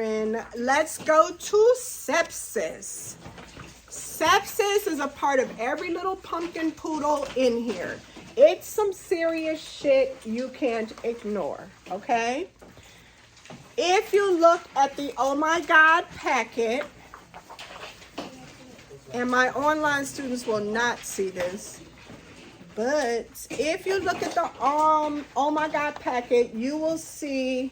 And let's go to sepsis. Sepsis is a part of every little pumpkin poodle in here. It's some serious shit you can't ignore, okay? If you look at the Oh My God packet, and my online students will not see this, but if you look at the Oh My God packet, you will see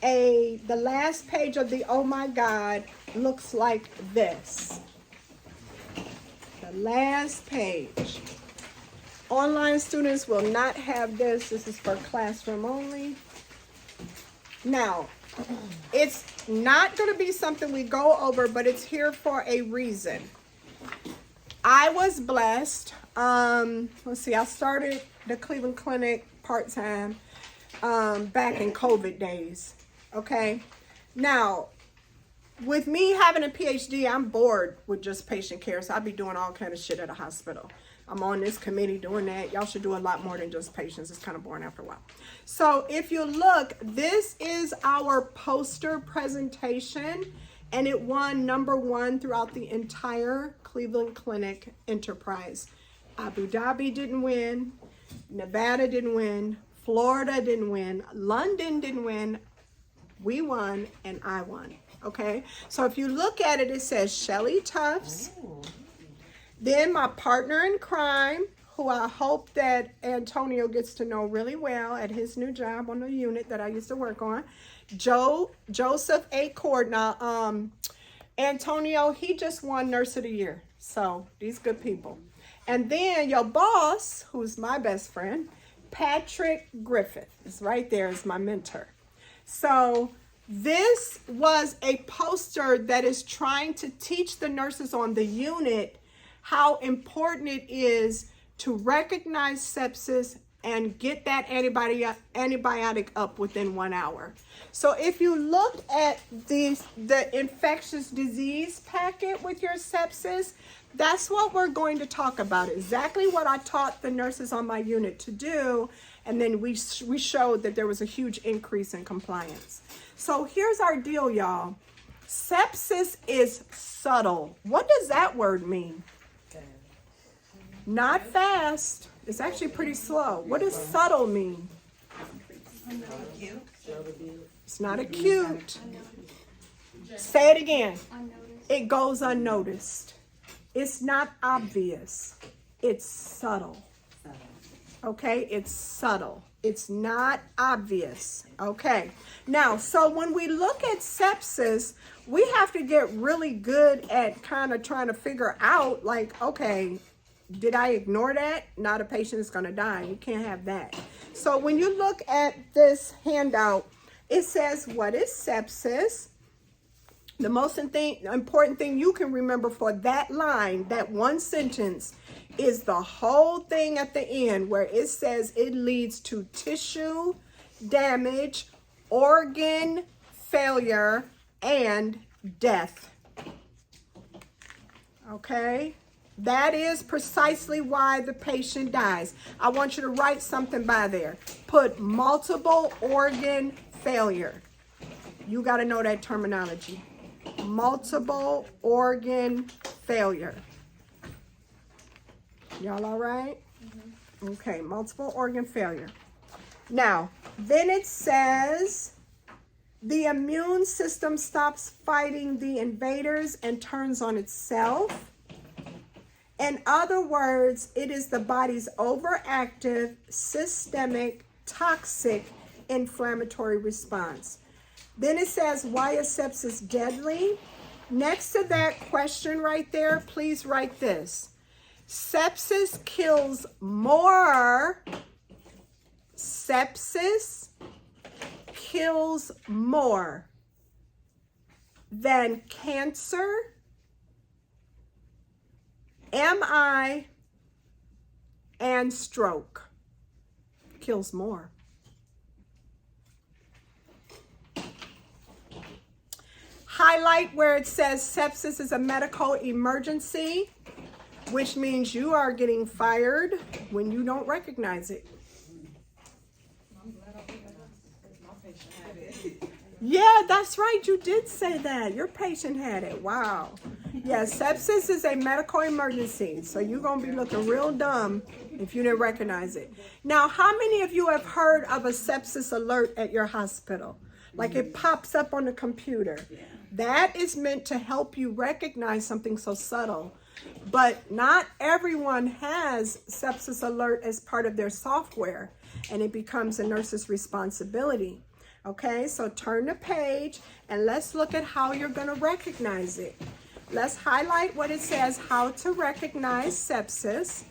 the last page of the Oh My God looks like this. The last page. Online students will not have this. This is for classroom only. Now, it's not going to be something we go over, but it's here for a reason. I was blessed. Let's see, I started the Cleveland Clinic part-time back in COVID days. Okay. Now, with me having a PhD, I'm bored with just patient care. So I'll be doing all kind of shit at a hospital. I'm on this committee doing that. Y'all should do a lot more than just patients. It's kind of boring after a while. So if you look, this is our poster presentation, and it won #1 throughout the entire Cleveland Clinic enterprise. Abu Dhabi didn't win. Nevada didn't win. Florida didn't win. London didn't win. We won, and I won. Okay? So if you look at it, it says Shelly Tufts. Then my partner in crime, who I hope that Antonio gets to know really well at his new job on the unit that I used to work on, Joseph A. Cord. Now, Antonio, he just won Nurse of the Year. So these good people. And then your boss, who's my best friend, Patrick Griffith, is right there as my mentor. So this was a poster that is trying to teach the nurses on the unit how important it is to recognize sepsis and get that antibiotic up within 1 hour. So if you look at the infectious disease packet with your sepsis, that's what we're going to talk about. Exactly what I taught the nurses on my unit to do. And then we showed that there was a huge increase in compliance. So here's our deal, y'all. Sepsis is subtle. What does that word mean? Not fast. It's actually pretty slow. What does subtle mean? It's not acute. Say it again. It goes unnoticed. It's not obvious. It's subtle. Okay, it's subtle. It's not obvious. Okay. Now, so when we look at sepsis, we have to get really good at kind of trying to figure out, like, okay, did I ignore that? Not a patient is going to die. You can't have that. So when you look at this handout, it says, what is sepsis? The most important thing you can remember for that line, that one sentence, is the whole thing at the end where it says it leads to tissue damage, organ failure, and death. Okay? That is precisely why the patient dies. I want you to write something by there. Put multiple organ failure. You got to know that terminology. Multiple organ failure. Y'all all right? Mm-hmm. Okay, multiple organ failure. Now, then it says the immune system stops fighting the invaders and turns on itself. In other words, it is the body's overactive, systemic, toxic, inflammatory response. Then it says, why is sepsis deadly? Next to that question right there, please write this. Sepsis kills more. Sepsis kills more than cancer, MI, and stroke. Kills more. Highlight where it says sepsis is a medical emergency, which means you are getting fired when you don't recognize it. Yeah, that's right. You did say that. Your patient had it. Wow. Yeah, sepsis is a medical emergency. So you're going to be looking real dumb if you didn't recognize it. Now, how many of you have heard of a sepsis alert at your hospital? Like it pops up on the computer. That is meant to help you recognize something so subtle. But not everyone has sepsis alert as part of their software, and it becomes a nurse's responsibility. Okay, so turn the page and let's look at how you're going to recognize it. Let's highlight what it says, how to recognize sepsis.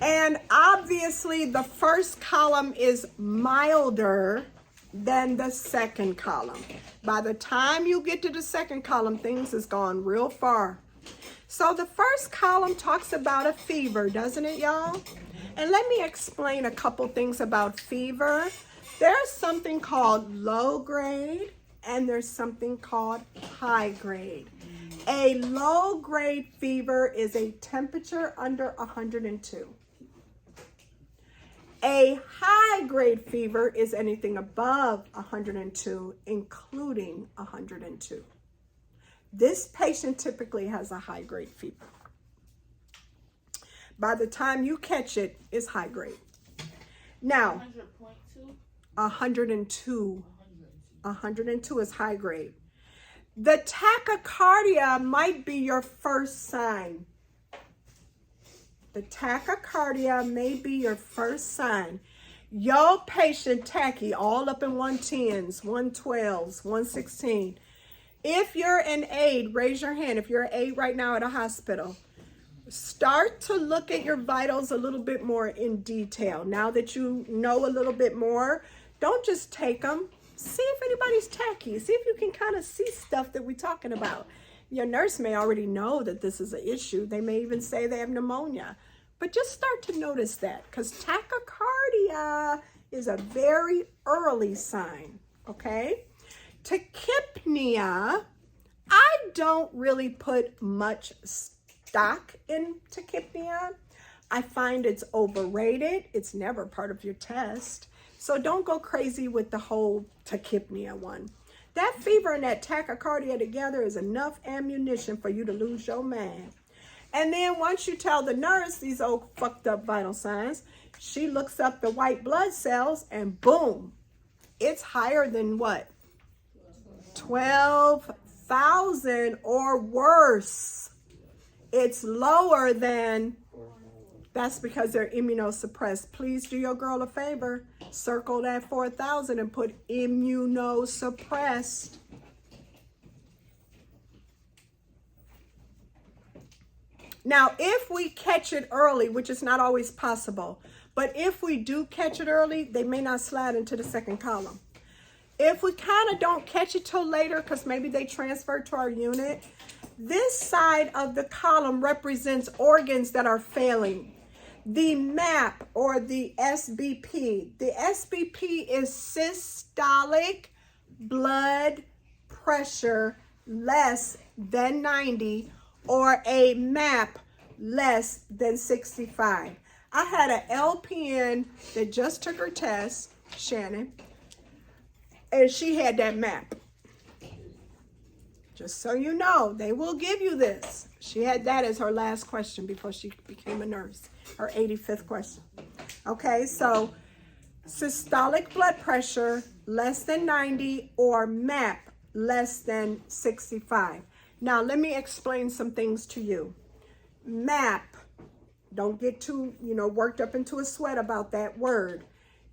And obviously the first column is milder than the second column. By the time you get to the second column, things has gone real far. So the first column talks about a fever, doesn't it, y'all? And let me explain a couple things about fever. There's something called low grade and there's something called high grade. A low grade fever is a temperature under 102. A high grade fever is anything above 102, including 102. This patient typically has a high grade fever. By the time you catch it, it's high grade. Now, 102. 102 is high grade. The tachycardia might be your first sign. The tachycardia may be your first sign. Your patient tachy all up in 110s, 112s, 116. If you're an aide, raise your hand. If you're an aide right now at a hospital, start to look at your vitals a little bit more in detail. Now that you know a little bit more, don't just take them. See if anybody's tacky. See if you can kind of see stuff that we're talking about. Your nurse may already know that this is an issue. They may even say they have pneumonia. But just start to notice that, because tachycardia is a very early sign, okay? Tachypnea, I don't really put much stock in tachypnea. I find it's overrated. It's never part of your test. So don't go crazy with the whole tachypnea one. That fever and that tachycardia together is enough ammunition for you to lose your mind. And then once you tell the nurse these old fucked up vital signs, she looks up the white blood cells and boom, it's higher than what? 12,000 or worse. It's lower than, that's because they're immunosuppressed. Please do your girl a favor. Circle that 4,000 and put immunosuppressed. Now, if we catch it early, which is not always possible, but if we do catch it early, they may not slide into the second column. If we kind of don't catch it till later, because maybe they transferred to our unit, this side of the column represents organs that are failing. The MAP or the SBP. The SBP is systolic blood pressure less than 90 or a MAP less than 65. I had an LPN that just took her test, Shannon, and she had that MAP. Just so you know, they will give you this. She had that as her last question before she became a nurse, her 85th question. Okay, so systolic blood pressure less than 90 or MAP less than 65. Now, let me explain some things to you. MAP, don't get too, worked up into a sweat about that word.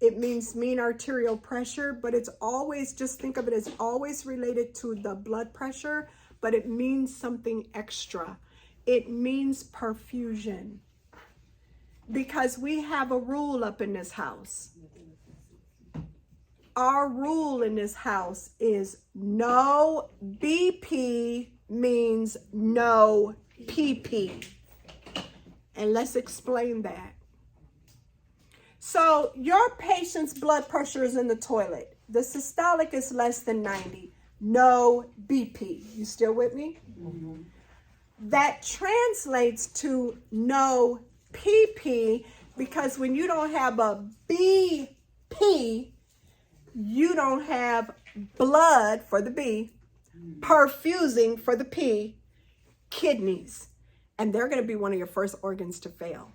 It means mean arterial pressure, but it's always, just think of it as always related to the blood pressure, but it means something extra. It means perfusion. Because we have a rule up in this house. Our rule in this house is no BP means no PP. And let's explain that. So your patient's blood pressure is in the toilet. The systolic is less than 90. No BP. You still with me? Mm-hmm. That translates to no PP, because when you don't have a BP, you don't have blood for the B, perfusing for the P, kidneys. And they're going to be one of your first organs to fail.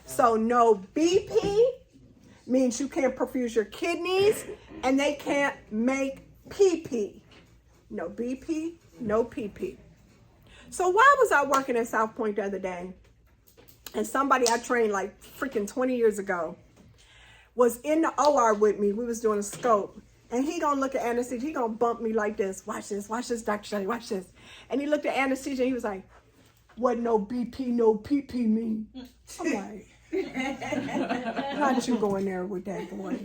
So no BP means you can't perfuse your kidneys and they can't make PP. No BP, no PP. So why was I working at South Point the other day? And somebody I trained like freaking 20 years ago was in the OR with me. We was doing a scope. And he gonna look at anesthesia. He gonna bump me like this. Watch this, Dr. Shelley, watch this. And he looked at anesthesia and he was like, what no BP, no PP mean? I'm like, not you going there with that boy.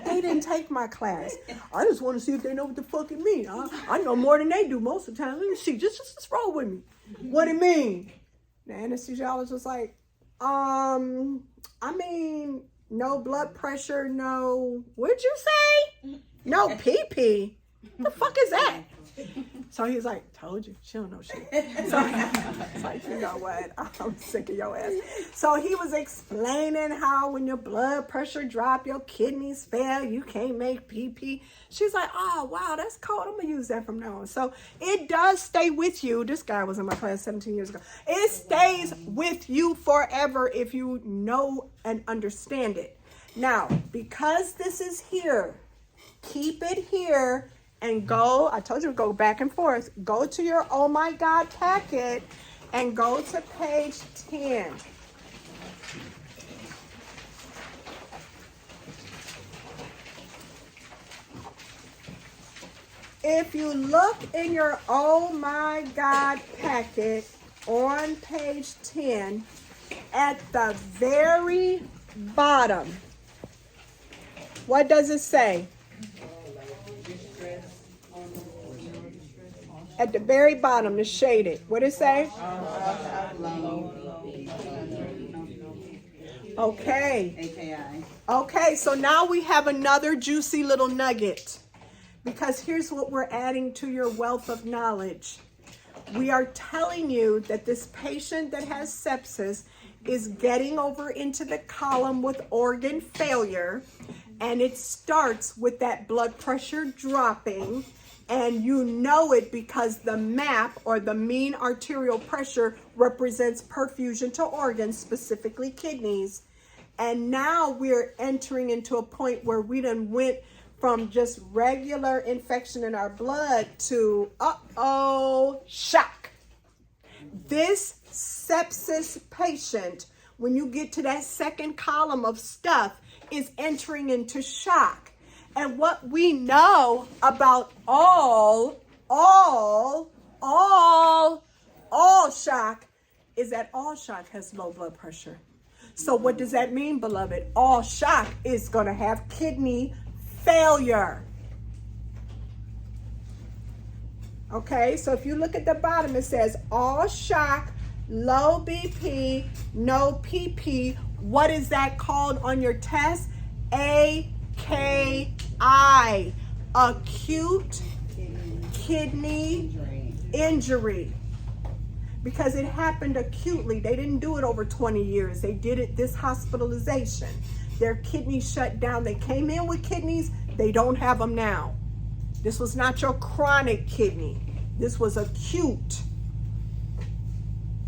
They didn't take my class. I just want to see if they know what the fuck it mean. I know more than they do most of the time. Let me see, just roll with me. What it mean? The anesthesiologist was like, I mean, no blood pressure, no, what'd you say? No PP. The fuck is that? So he's like, told you, she don't know shit. So it's like, you know what? I'm sick of your ass. So he was explaining how when your blood pressure drop, your kidneys fail, you can't make PP. She's like, oh, wow, that's cool. I'm going to use that from now on. So it does stay with you. This guy was in my class 17 years ago. It stays with you forever if you know and understand it. Now, because this is here, keep it here. And go, I told you to go back and forth. Go to your Oh My God packet and go to page 10. If you look in your Oh My God packet on page 10, at the very bottom, what does it say? At the very bottom, the shaded. What does it say? Okay. AKI. Okay, so now we have another juicy little nugget. Because here's what we're adding to your wealth of knowledge. We are telling you that this patient that has sepsis is getting over into the column with organ failure. And it starts with that blood pressure dropping. And you know it because the MAP, or the mean arterial pressure, represents perfusion to organs, specifically kidneys. And now we're entering into a point where we done went from just regular infection in our blood to, shock. This sepsis patient, when you get to that second column of stuff, is entering into shock. And what we know about all shock is that all shock has low blood pressure. So what does that mean, beloved? All shock is going to have kidney failure. Okay, so if you look at the bottom, it says all shock, low BP, no PP. What is that called on your test? AKI, acute kidney injury. Because it happened acutely. They didn't do it over 20 years. They did it this hospitalization. Their kidneys shut down. They came in with kidneys. They don't have them now. This was not your chronic kidney. This was acute.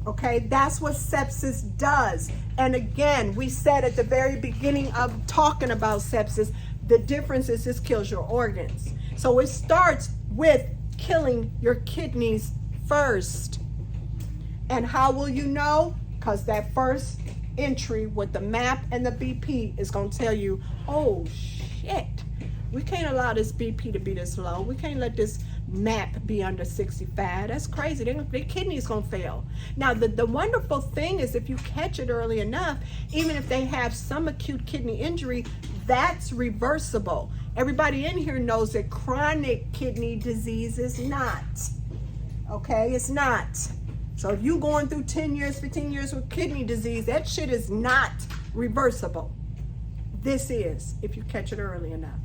Okay, that's what sepsis does. And again, we said at the very beginning of talking about sepsis, the difference is this kills your organs. So it starts with killing your kidneys first. And how will you know? Because that first entry with the MAP and the BP is going to tell you, oh shit, we can't allow this BP to be this low. We can't let this MAP be under 65. That's crazy. Their kidney's going to fail. Now, the wonderful thing is if you catch it early enough, even if they have some acute kidney injury, that's reversible. Everybody in here knows that chronic kidney disease is not. Okay, it's not. So if you're going through 10 years, 15 years with kidney disease, that shit is not reversible. This is, if you catch it early enough.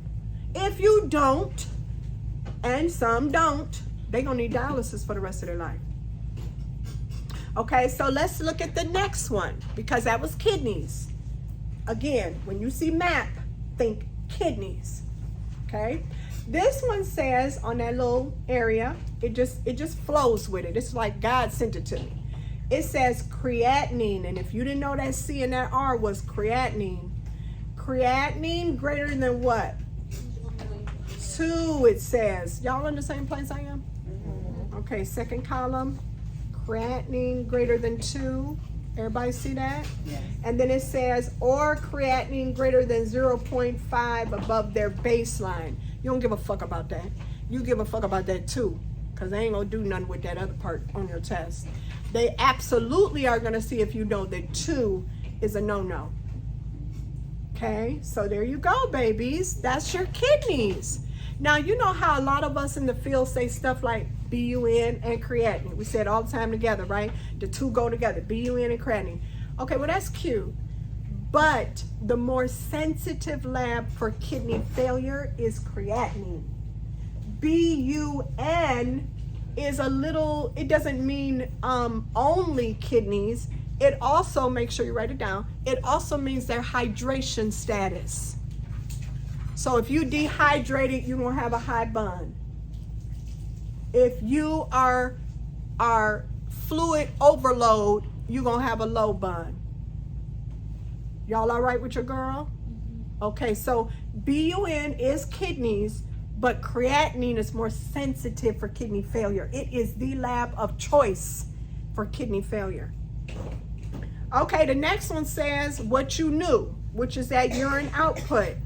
If you don't, and some don't, they're going to need dialysis for the rest of their life. Okay, so let's look at the next one, because that was kidneys. Again, when you see MAP, think kidneys. Okay. This one says on that little area, it just flows with it. It's like God sent it to me. It says creatinine, and if you didn't know that C and that R was creatinine. Creatinine greater than what? 2, it says. Y'all in the same place I am? Okay, second column. Creatinine greater than 2. Everybody see that? Yes. And then it says, or creatinine greater than 0.5 above their baseline. You don't give a fuck about that. You give a fuck about that too, because they ain't gonna do nothing with that other part on your test. They absolutely are gonna see if you know that 2 is a no-no. Okay, so there you go, babies. That's your kidneys. Now, you know how a lot of us in the field say stuff like BUN and creatinine. We say it all the time together, right? The 2 go together, BUN and creatinine. Okay, well, that's cute. But the more sensitive lab for kidney failure is creatinine. BUN is a little, it doesn't mean only kidneys. It also, make sure you write it down, it also means their hydration status. So if you dehydrated, you're gonna have a high bun. If you are fluid overload, you're gonna have a low bun. Y'all all right with your girl? Okay, so BUN is kidneys, but creatinine is more sensitive for kidney failure. It is the lab of choice for kidney failure. Okay, the next one says what you knew, which is that urine output.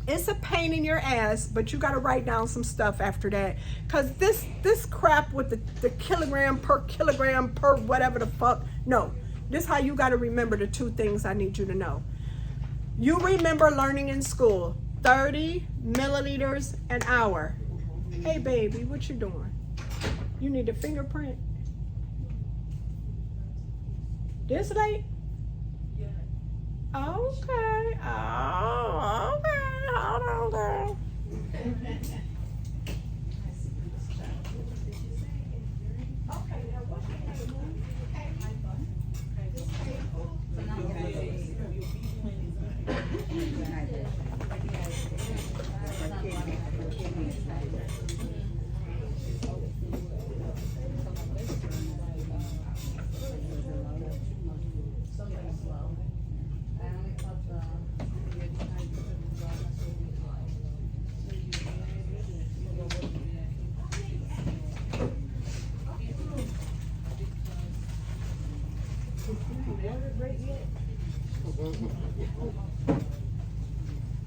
It's a pain in your ass, but you got to write down some stuff after that. Because this crap with the kilogram per whatever the fuck, no. This is how you got to remember the 2 things I need you to know. You remember learning in school, 30 milliliters an hour. Hey, baby, what you doing? You need a fingerprint? This late? Yeah. Okay. Oh, okay. Hold on, girl.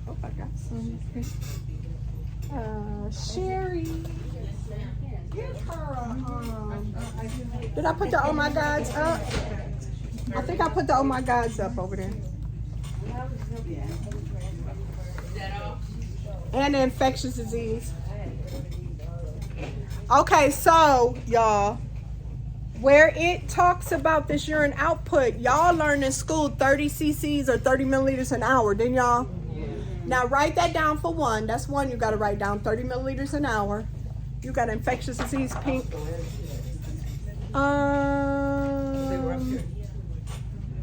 Oh, I got some. Sherry. Give her a, did I put the oh my gods up? I think I put the oh my gods up over there. And the infectious disease. Okay, so y'all, where it talks about this urine output, y'all learned in school 30 cc's or 30 milliliters an hour, didn't y'all? Now write that down for one. That's one you got to write down, 30 milliliters an hour. You got infectious disease, pink. They were up here.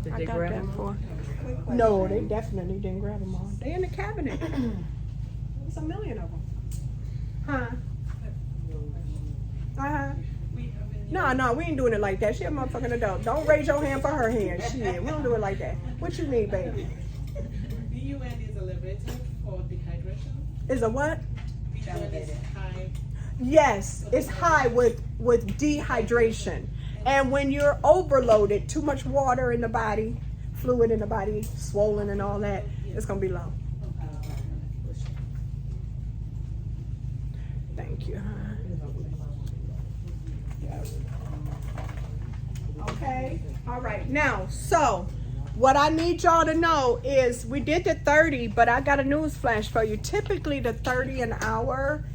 Did I they got grab that them? for. No, they definitely didn't grab them all. They in the cabinet. There's a million of them. Huh? Uh-huh. No, we ain't doing it like that. She a motherfucking adult. Don't raise your hand for her hand. Shit, we don't do it like that. What you need, baby? BUN is elevated for dehydration. Is a what? BUN is high. Yes, it's high with dehydration. And when you're overloaded, too much water in the body, fluid in the body, swollen and all that, it's gonna be low. Thank you. Okay, all right. Now, so what I need y'all to know is we did the 30, but I got a news flash for you. Typically the 30 an hour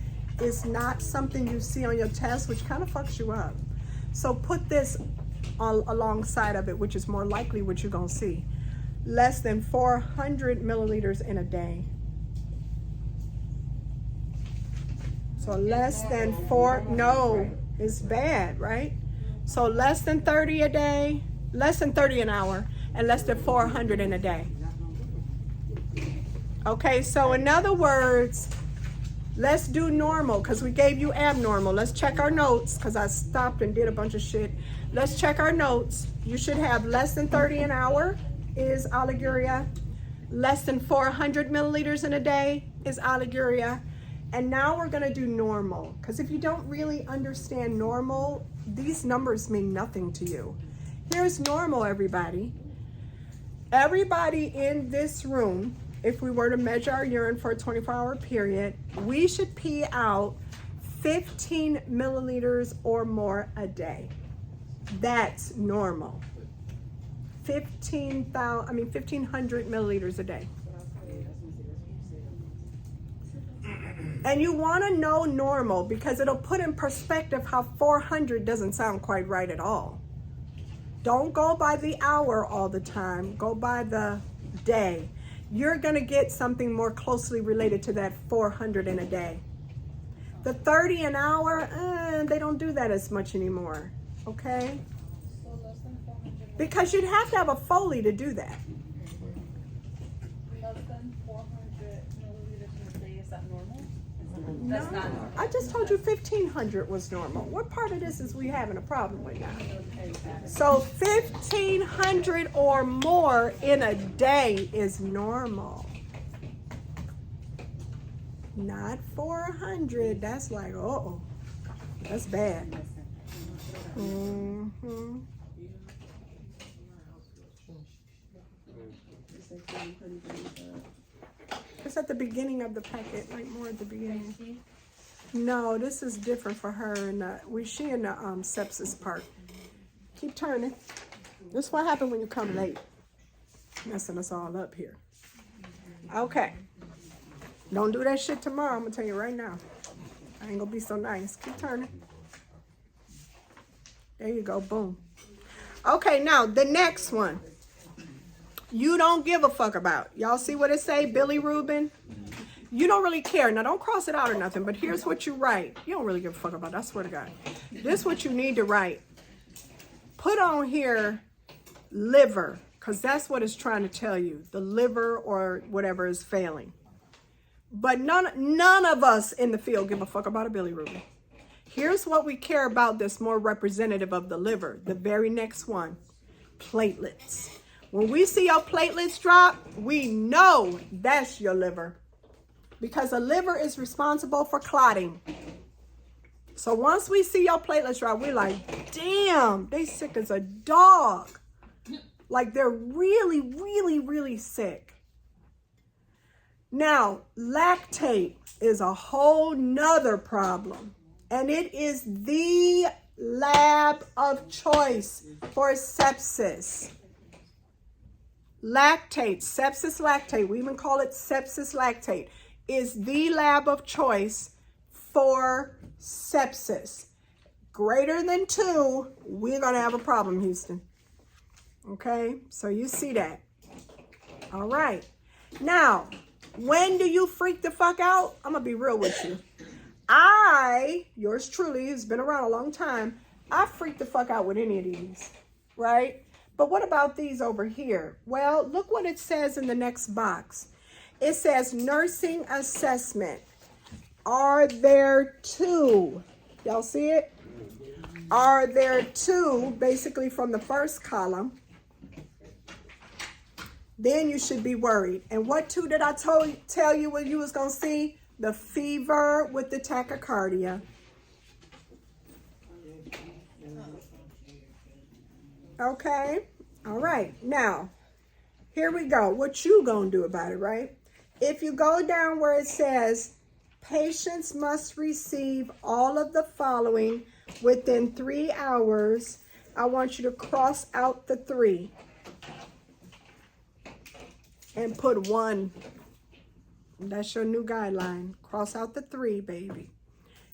is not something you see on your test, which kind of fucks you up. So put this alongside of it, which is more likely what you're gonna see. Less than 400 milliliters in a day. So less than no, it's bad, right? So less than 30 a day, less than 30 an hour, and less than 400 in a day. Okay, so in other words, let's do normal because we gave you abnormal. Let's check our notes because I stopped and did a bunch of shit. Let's check our notes. You should have less than 30 an hour is oliguria. Less than 400 milliliters in a day is oliguria. And now we're going to do normal because if you don't really understand normal, these numbers mean nothing to you. Here's normal, everybody. Everybody in this room, if we were to measure our urine for a 24-hour period, we should pee out 15 milliliters or more a day. That's normal. 1,500 milliliters a day. And you want to know normal because it'll put in perspective how 400 doesn't sound quite right at all. Don't go by the hour all the time. Go by the day. You're going to get something more closely related to that 400 in a day. The 30 an hour, they don't do that as much anymore. Okay? So less than 400. Because you'd have to have a Foley to do that. Less than 400 milliliters in a day, is that normal? No, That's not normal. I just told you 1,500 was normal. What part of this is we having a problem with now? So 1,500 or more in a day is normal. Not 400. That's like, uh-oh. That's bad. Mm-hmm. It's at the beginning of the packet, like more at the beginning. No, this is different for her, and she in the sepsis part. Keep turning. This is what happened when you come late, messing us all up here. Okay, don't do that shit tomorrow. I'm gonna tell you right now. I ain't gonna be so nice. Keep turning. There you go. Boom. Okay, now the next one. You don't give a fuck about. Y'all see what it say, Billy Rubin? You don't really care. Now, don't cross it out or nothing, but here's what you write. You don't really give a fuck about it, I swear to God. This is what you need to write. Put on here liver, because that's what it's trying to tell you. The liver or whatever is failing. But none of us in the field give a fuck about a Billy Rubin. Here's what we care about that's more representative of the liver. The very next one, platelets. When we see your platelets drop, we know that's your liver. Because the liver is responsible for clotting. So once we see your platelets drop, we're like, damn, they sick as a dog. Like they're really, really, really sick. Now, lactate is a whole nother problem. And it is the lab of choice for sepsis. Lactate, sepsis lactate, we even call it sepsis lactate, is the lab of choice for sepsis. Greater than 2, we're going to have a problem, Houston. Okay, so you see that. All right. Now, when do you freak the fuck out? I'm going to be real with you. Yours truly, has been around a long time, I freak the fuck out with any of these, right? But what about these over here? Well, look what it says in the next box. It says nursing assessment. Are there 2? Y'all see it? Are there 2, basically from the first column? Then you should be worried. And what 2 did I tell you what you was going to see? The fever with the tachycardia. Okay. All right. Now, here we go. What you gonna do about it, right? If you go down where it says patients must receive all of the following within 3 hours, I want you to cross out the 3 and put 1. That's your new guideline. Cross out the 3, baby,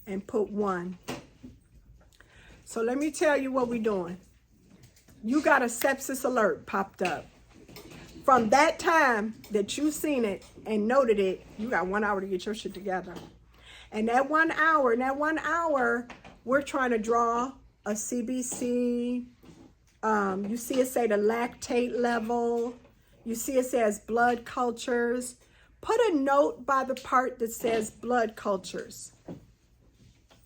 and put 1. So let me tell you what we're doing. You got a sepsis alert popped up. From that time that you seen it and noted it, you got 1 hour to get your shit together. And that 1 hour, we're trying to draw a CBC. You see it say the lactate level. You see it says blood cultures. Put a note by the part that says blood cultures.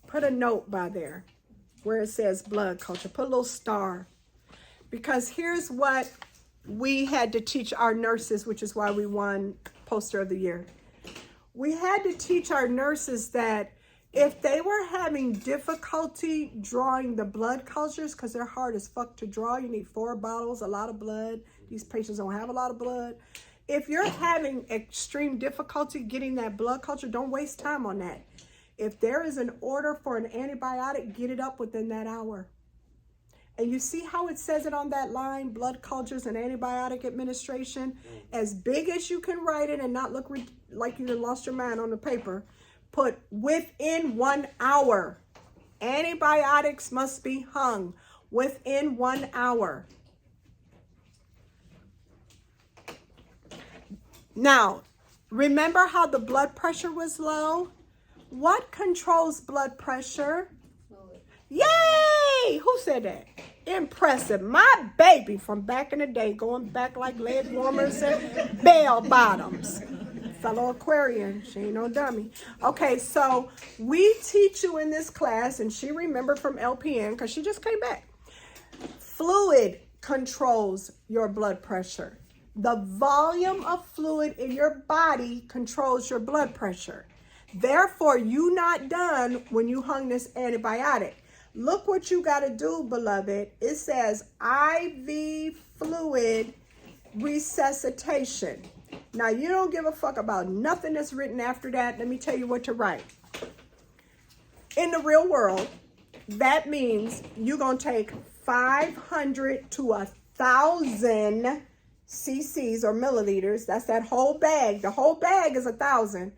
Put a note by there where it says blood culture. Put a little star. Because here's what we had to teach our nurses, which is why we won Poster of the Year. We had to teach our nurses that if they were having difficulty drawing the blood cultures, because they're hard as fuck to draw, you need 4 bottles, a lot of blood. These patients don't have a lot of blood. If you're having extreme difficulty getting that blood culture, don't waste time on that. If there is an order for an antibiotic, get it up within that hour. And you see how it says it on that line, blood cultures and antibiotic administration? As big as you can write it and not look like you lost your mind on the paper, put within 1 hour. Antibiotics must be hung within 1 hour. Now, remember how the blood pressure was low? What controls blood pressure? Yay! Who said that? Impressive. My baby from back in the day, going back like leg warmers and bell bottoms. Fellow Aquarian, she ain't no dummy. Okay, so we teach you in this class, and she remembered from LPN because she just came back. Fluid controls your blood pressure. The volume of fluid in your body controls your blood pressure. Therefore, you not done when you hung this antibiotic. Look what you got to do, beloved. It says IV fluid resuscitation. Now, you don't give a fuck about nothing that's written after that. Let me tell you what to write. In the real world, that means you're going to take 500 to 1,000 cc's or milliliters. That's that whole bag. The whole bag is 1,000.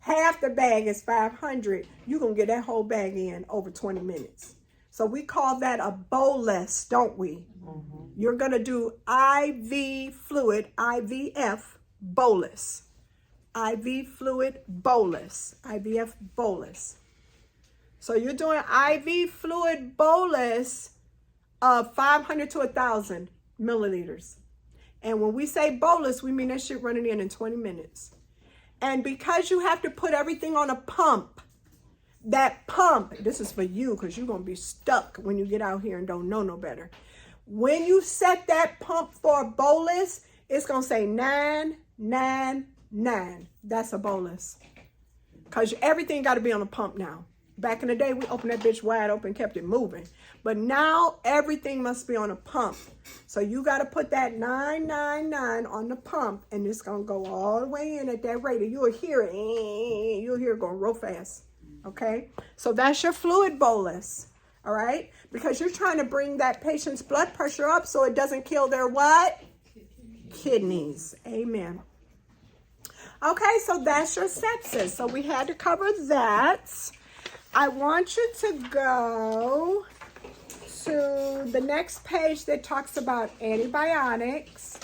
Half the bag is 500. You're going to get that whole bag in over 20 minutes. So we call that a bolus, don't we? Mm-hmm. You're going to do IV fluid, IVF bolus. IV fluid bolus, IVF bolus. So you're doing IV fluid bolus of 500 to 1,000 milliliters. And when we say bolus, we mean that shit running in 20 minutes. And because you have to put everything on a pump, that pump, this is for you because you're going to be stuck when you get out here and don't know no better. When you set that pump for a bolus, it's going to say 999. That's a bolus. Because everything got to be on a pump now. Back in the day, we opened that bitch wide open, kept it moving. But now everything must be on a pump. So you got to put that 999 on the pump, and it's going to go all the way in at that rate. And you'll hear it. You'll hear it going real fast. Okay? So that's your fluid bolus. All right? Because you're trying to bring that patient's blood pressure up so it doesn't kill their what? Kidneys. Amen. Okay, so that's your sepsis. So we had to cover that. I want you to go to the next page that talks about antibiotics.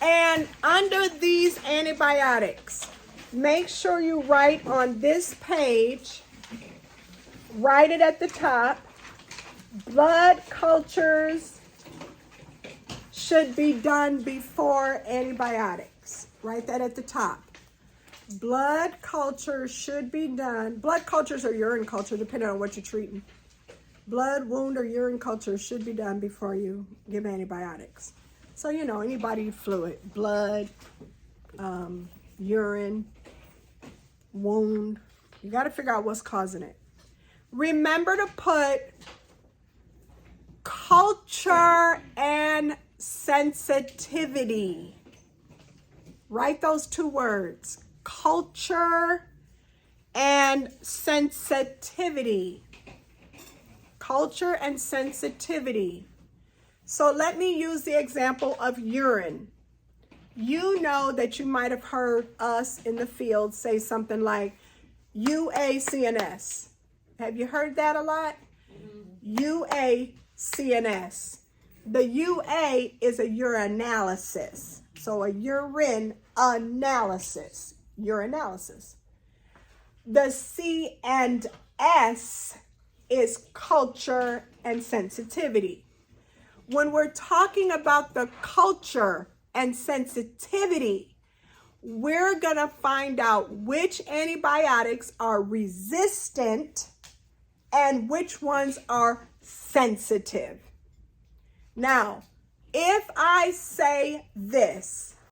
And under these antibiotics, make sure you write on this page, write it at the top, blood cultures should be done before antibiotics. Write that at the top. Blood culture should be done. Blood cultures or urine culture, depending on what you're treating. Blood, wound, or urine culture should be done before you give antibiotics. So, you know, any body fluid, blood, urine, wound, you got to figure out what's causing it. Remember to put culture and sensitivity. Write those 2 words. Culture and sensitivity. Culture and sensitivity. So let me use the example of urine. You know that you might have heard us in the field say something like UACNS. Have you heard that a lot? UACNS. The UA is a urinalysis. So a urine analysis. Urinalysis. The C and S is culture and sensitivity. When we're talking about the culture and sensitivity, we're going to find out which antibiotics are resistant and which ones are sensitive. Now, if I say this,